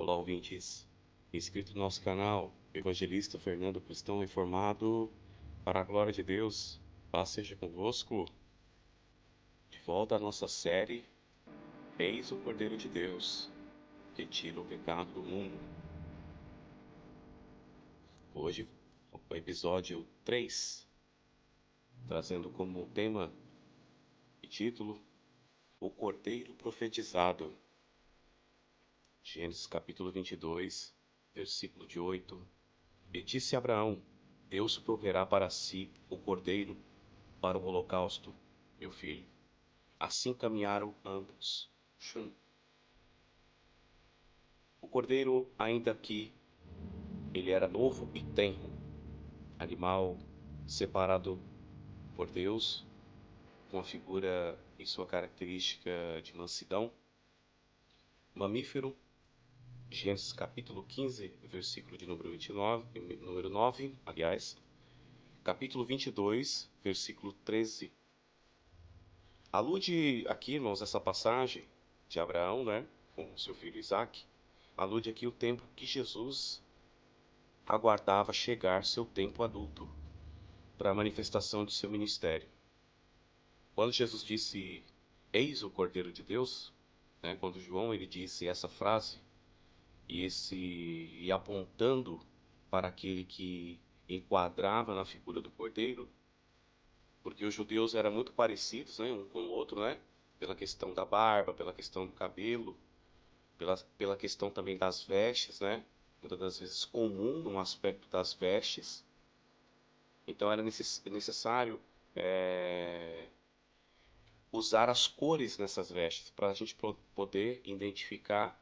Olá, ouvintes. Inscrito no nosso canal, Evangelista Fernando Cristão Reformado, para a glória de Deus, paz seja convosco. De volta à nossa série, Eis o Cordeiro de Deus, que tira o pecado do mundo. Hoje, o episódio 3, trazendo como tema e título, O Cordeiro Profetizado. Gênesis capítulo 22, versículo de 8. E disse Abraão: Deus proverá para si o cordeiro para o holocausto, meu filho. Assim caminharam ambos. O cordeiro, ainda que ele era novo e tenro, animal separado por Deus, com a figura e sua característica de mansidão, mamífero, Gênesis capítulo 15, versículo de número 29, número 9, capítulo 22, versículo 13. Alude aqui, irmãos, essa passagem de Abraão, né, com seu filho Isaque, alude aqui o tempo que Jesus aguardava chegar seu tempo adulto para a manifestação de seu ministério. Quando Jesus disse, eis o Cordeiro de Deus, né, quando João ele disse essa frase, e apontando para aquele que enquadrava na figura do Cordeiro, porque os judeus eram muito parecidos, né, um com o outro, né, pela questão da barba, pela questão do cabelo, pela questão também das vestes, né, muitas das vezes comum no aspecto das vestes. Então era necessário usar as cores nessas vestes para a gente poder identificar,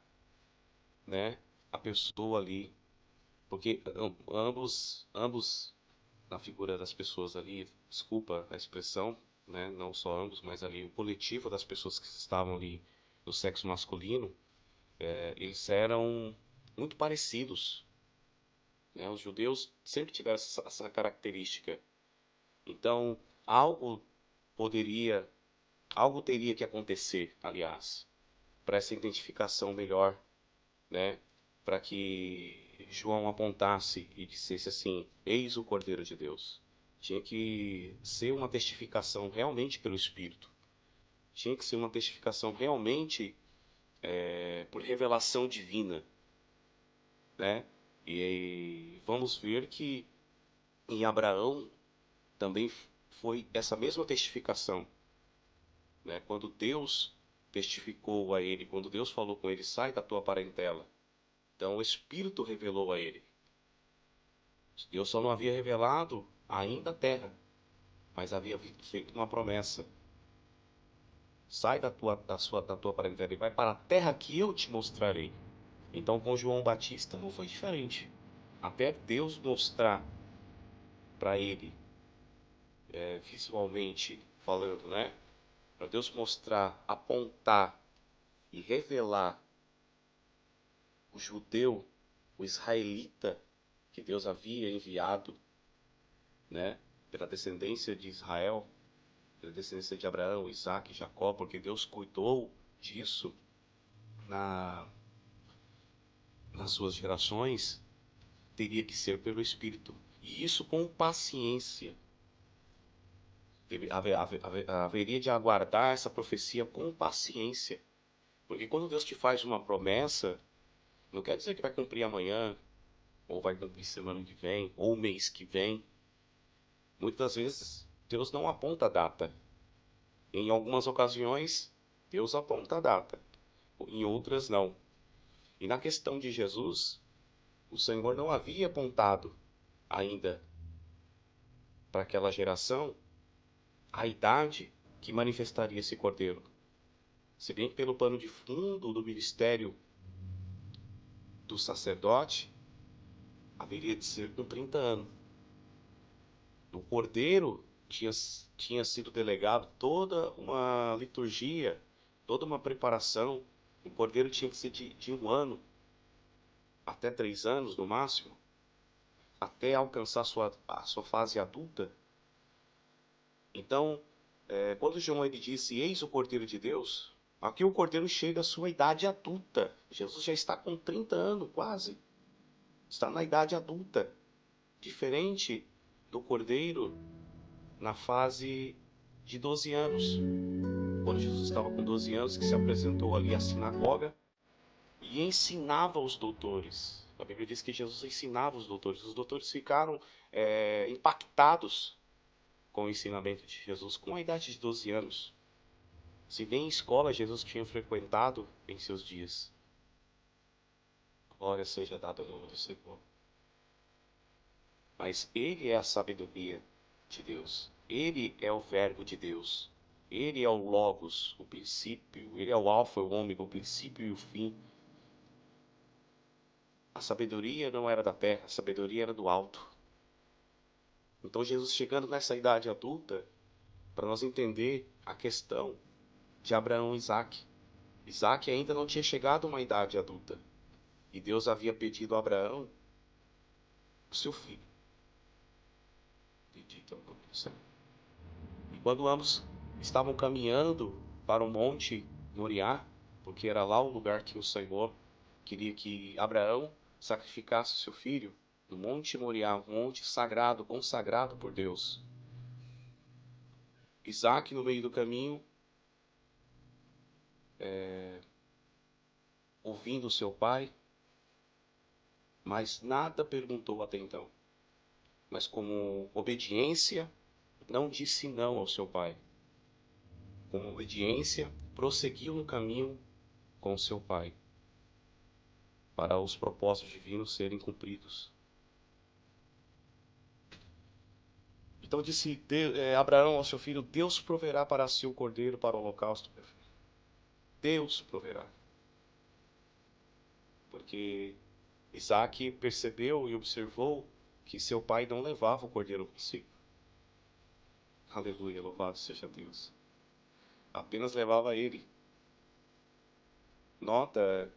né, a pessoa ali, porque ambos na figura das pessoas ali, desculpa a expressão, né, não só ambos, mas ali o coletivo das pessoas que estavam ali no sexo masculino, eles eram muito parecidos, né? Os judeus sempre tiveram essa característica. Então, poderia, algo teria que acontecer, aliás, para essa identificação melhor, né? Para que João apontasse e dissesse assim: Eis o Cordeiro de Deus. Tinha que ser uma testificação realmente pelo Espírito. Tinha que ser uma testificação realmente por revelação divina, né? E vamos ver que em Abraão também foi essa mesma testificação, né? Quando Deus testificou a ele, quando Deus falou com ele, sai da tua parentela. Então o Espírito revelou a ele. Deus só não havia revelado ainda a terra, mas havia feito uma promessa. Sai da tua parentela e vai para a terra que eu te mostrarei. Então com João Batista não foi diferente. Até Deus mostrar para ele, visualmente falando, né? Para Deus mostrar, apontar e revelar o judeu, o israelita que Deus havia enviado, né? Pela descendência de Israel, pela descendência de Abraão, Isaac e Jacó, porque Deus cuidou disso nas suas gerações, teria que ser pelo Espírito. E isso com paciência. Haveria de aguardar essa profecia com paciência. Porque quando Deus te faz uma promessa, não quer dizer que vai cumprir amanhã, ou vai cumprir semana que vem, ou mês que vem. Muitas vezes, Deus não aponta a data. Em algumas ocasiões, Deus aponta a data. Em outras, não. E na questão de Jesus, o Senhor não havia apontado ainda para aquela geração a idade que manifestaria esse cordeiro. Se bem que pelo pano de fundo do ministério do sacerdote, haveria de ser com 30 anos. O cordeiro tinha sido delegado toda uma liturgia, toda uma preparação. O cordeiro tinha que ser de 1 ano, até 3 anos no máximo, até alcançar a sua fase adulta. Então, quando João ele disse, eis o Cordeiro de Deus, Aqui o cordeiro chega à sua idade adulta. Jesus já está com 30 anos, quase. Está na idade adulta. Diferente do cordeiro na fase de 12 anos. Quando Jesus estava com 12 anos, que se apresentou ali à sinagoga e ensinava os doutores. A Bíblia diz que Jesus ensinava os doutores. Os doutores ficaram impactados com o ensinamento de Jesus com a idade de 12 anos. Se nem escola Jesus tinha frequentado em seus dias. Glória seja dada ao nome do Senhor. Mas Ele é a sabedoria de Deus. Ele é o verbo de Deus. Ele é o Logos, o princípio. Ele é o alfa e o ômega, o princípio e o fim. A sabedoria não era da terra, a sabedoria era do alto. Então Jesus chegando nessa idade adulta, para nós entender a questão de Abraão e Isaac. Isaac ainda não tinha chegado a uma idade adulta. E Deus havia pedido a Abraão o seu filho. Bendito é o nome do Senhor. E quando ambos estavam caminhando para o monte Moriá, porque era lá o lugar que o Senhor queria que Abraão sacrificasse seu filho, no monte Moriá, um monte sagrado, consagrado por Deus. Isaac, no meio do caminho, ouvindo seu pai, mas nada perguntou até então. Mas como obediência, não disse não ao seu pai. Com obediência, prosseguiu no caminho com seu pai, para os propósitos divinos serem cumpridos. Então disse Abraão ao seu filho: Deus proverá para si o cordeiro para o holocausto, meu filho. Deus proverá. Porque Isaac percebeu e observou que seu pai não levava o cordeiro consigo. Aleluia, louvado seja Deus. Apenas levava ele. Nota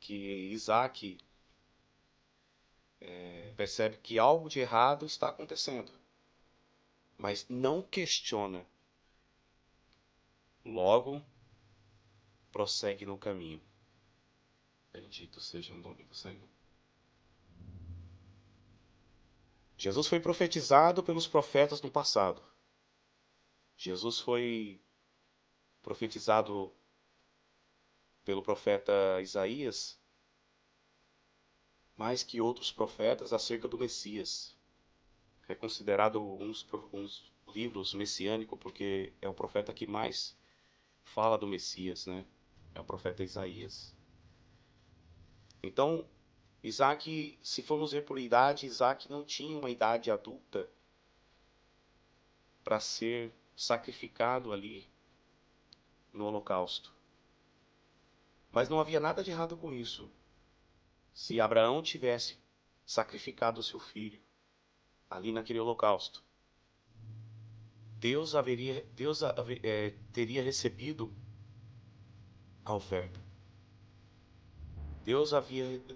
que Isaac percebe que algo de errado está acontecendo, mas não questiona. Logo, prossegue no caminho. Bendito seja o nome do Senhor. Jesus foi profetizado pelos profetas no passado. Jesus foi profetizado pelo profeta Isaías, mais que outros profetas, acerca do Messias. É considerado uns livros messiânicos porque é o profeta que mais fala do Messias, né? É o profeta Isaías. Então, Isaac, se formos ver por idade, Isaac não tinha uma idade adulta para ser sacrificado ali no holocausto. Mas não havia nada de errado com isso. Se Abraão tivesse sacrificado o seu filho ali naquele holocausto, Deus teria recebido a oferta.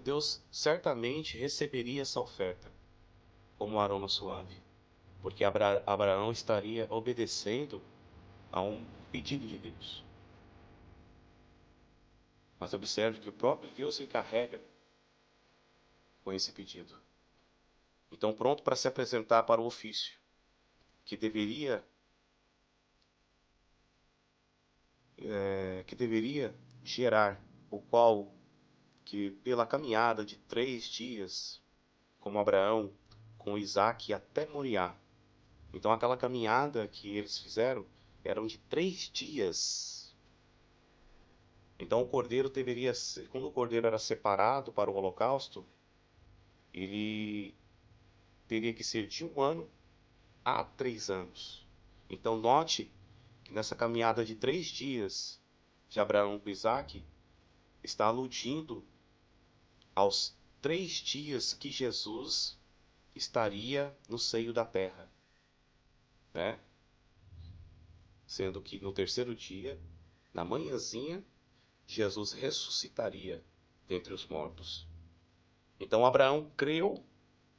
Deus certamente receberia essa oferta como um aroma suave, porque Abraão estaria obedecendo a um pedido de Deus. Mas observe que o próprio Deus se encarrega com esse pedido. Então, pronto para se apresentar para o ofício que deveria gerar, o qual que pela caminhada de 3 dias, como Abraão, com Isaac até Moriá. Então aquela caminhada que eles fizeram eram de 3 dias. Então o cordeiro deveria ser, quando o cordeiro era separado para o holocausto, ele teria que ser de 1 ano a 3 anos. Então note que nessa caminhada de 3 dias de Abraão com Isaac, está aludindo aos 3 dias que Jesus estaria no seio da terra, né? Sendo que no 3º dia, na manhãzinha, Jesus ressuscitaria dentre os mortos. Então Abraão creu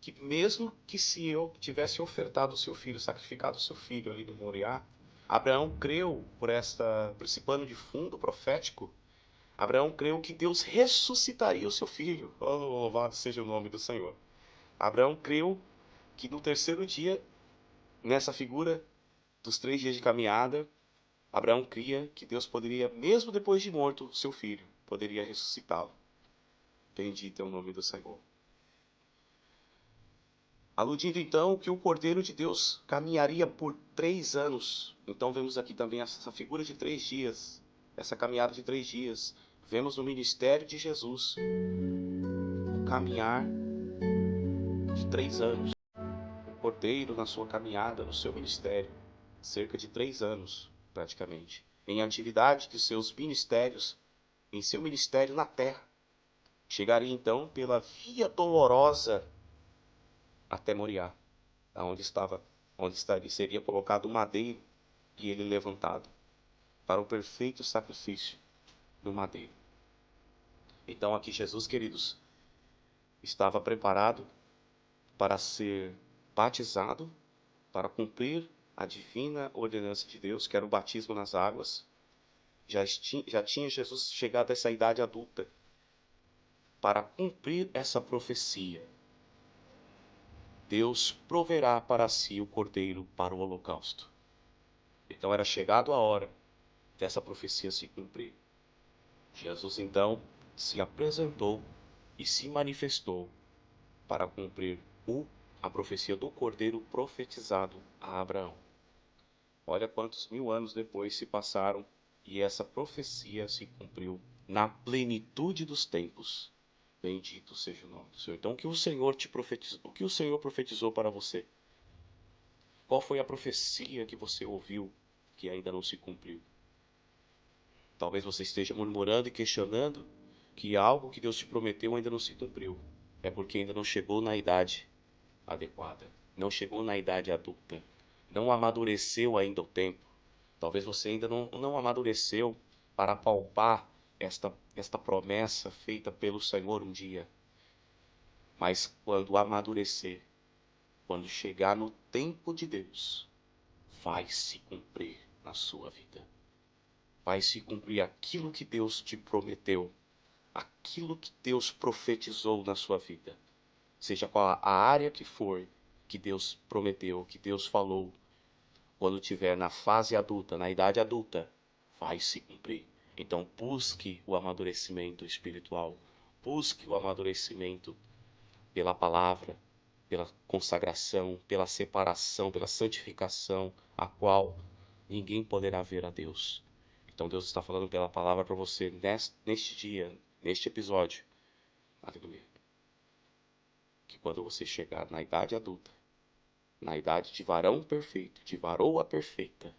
que mesmo que se eu tivesse ofertado o seu filho, sacrificado o seu filho ali no Moriá, Abraão creu por esse pano de fundo profético. Abraão creu que Deus ressuscitaria o seu filho. Oh, louvado seja o nome do Senhor. Abraão creu que no terceiro dia, nessa figura dos 3 dias de caminhada, Abraão cria que Deus poderia, mesmo depois de morto, seu filho, poderia ressuscitá-lo. Bendito é o nome do Senhor. Aludindo então que o Cordeiro de Deus caminharia por 3 anos. Então vemos aqui também essa figura de 3 dias, essa caminhada de 3 dias. Vemos no ministério de Jesus o caminhar de 3 anos. O Cordeiro na sua caminhada, no seu ministério, cerca de 3 anos, praticamente, em atividade de seus ministérios, em seu ministério na terra. Chegaria então pela via dolorosa até Moriá, onde seria colocado o madeiro e ele levantado para o perfeito sacrifício do madeiro. Então aqui Jesus, queridos, estava preparado para ser batizado, para cumprir a divina ordenança de Deus, que era o batismo nas águas. Já tinha Jesus chegado a essa idade adulta para cumprir essa profecia. Deus proverá para si o cordeiro para o holocausto. Então era chegado a hora dessa profecia se cumprir. Jesus então se apresentou e se manifestou para cumprir a profecia do cordeiro profetizado a Abraão. Olha quantos 1000 anos depois se passaram e essa profecia se cumpriu na plenitude dos tempos. Bendito seja o nome do Senhor. Então o que o Senhor te profetizou? O que o Senhor profetizou para você? Qual foi a profecia que você ouviu que ainda não se cumpriu? Talvez você esteja murmurando e questionando que algo que Deus te prometeu ainda não se cumpriu. É porque ainda não chegou na idade adequada. Não chegou na idade adulta. Não amadureceu ainda o tempo. Talvez você ainda não amadureceu para palpar esta promessa feita pelo Senhor um dia. Mas quando amadurecer, quando chegar no tempo de Deus, vai se cumprir na sua vida. Vai se cumprir aquilo que Deus te prometeu, aquilo que Deus profetizou na sua vida. Seja qual a área que for que Deus prometeu, que Deus falou, quando estiver na fase adulta, na idade adulta, vai se cumprir. Então busque o amadurecimento espiritual, busque o amadurecimento pela palavra, pela consagração, pela separação, pela santificação, a qual ninguém poderá ver a Deus. Então Deus está falando pela palavra para você neste dia, neste episódio. Aleluia. Que quando você chegar na idade adulta, na idade de varão perfeito, de varoa perfeita,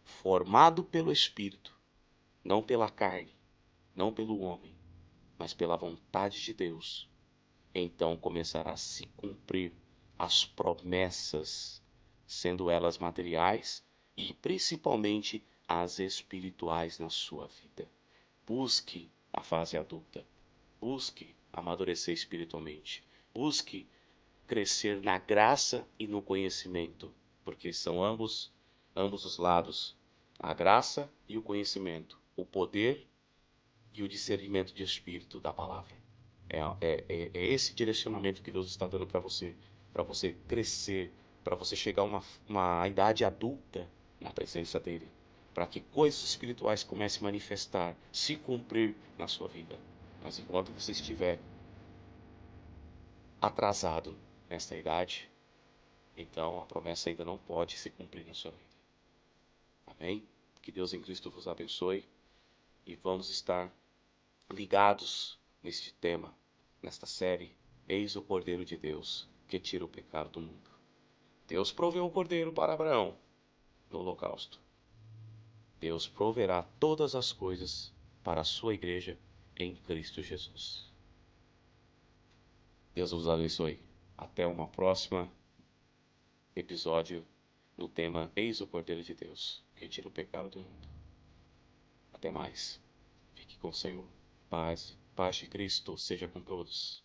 formado pelo Espírito, não pela carne, não pelo homem, mas pela vontade de Deus, então começará a se cumprir as promessas, sendo elas materiais e principalmente as espirituais na sua vida. Busque a fase adulta, busque amadurecer espiritualmente, busque crescer na graça e no conhecimento, porque são ambos os lados, a graça e o conhecimento, o poder e o discernimento de espírito da palavra. É esse direcionamento que Deus está dando para você crescer, para você chegar a uma idade adulta na presença dele, para que coisas espirituais comecem a manifestar, se cumprir na sua vida. Mas enquanto você estiver atrasado nesta idade, então a promessa ainda não pode se cumprir na sua vida. Amém? Que Deus em Cristo vos abençoe e vamos estar ligados neste tema, nesta série, Eis o Cordeiro de Deus, que tira o pecado do mundo. Deus proveu o cordeiro para Abraão no holocausto. Deus proverá todas as coisas para a sua igreja em Cristo Jesus. Deus vos abençoe. Até uma próxima episódio no tema Eis o Cordeiro de Deus, que tira o pecado do mundo. Até mais. Fique com o Senhor. Paz de Cristo seja com todos.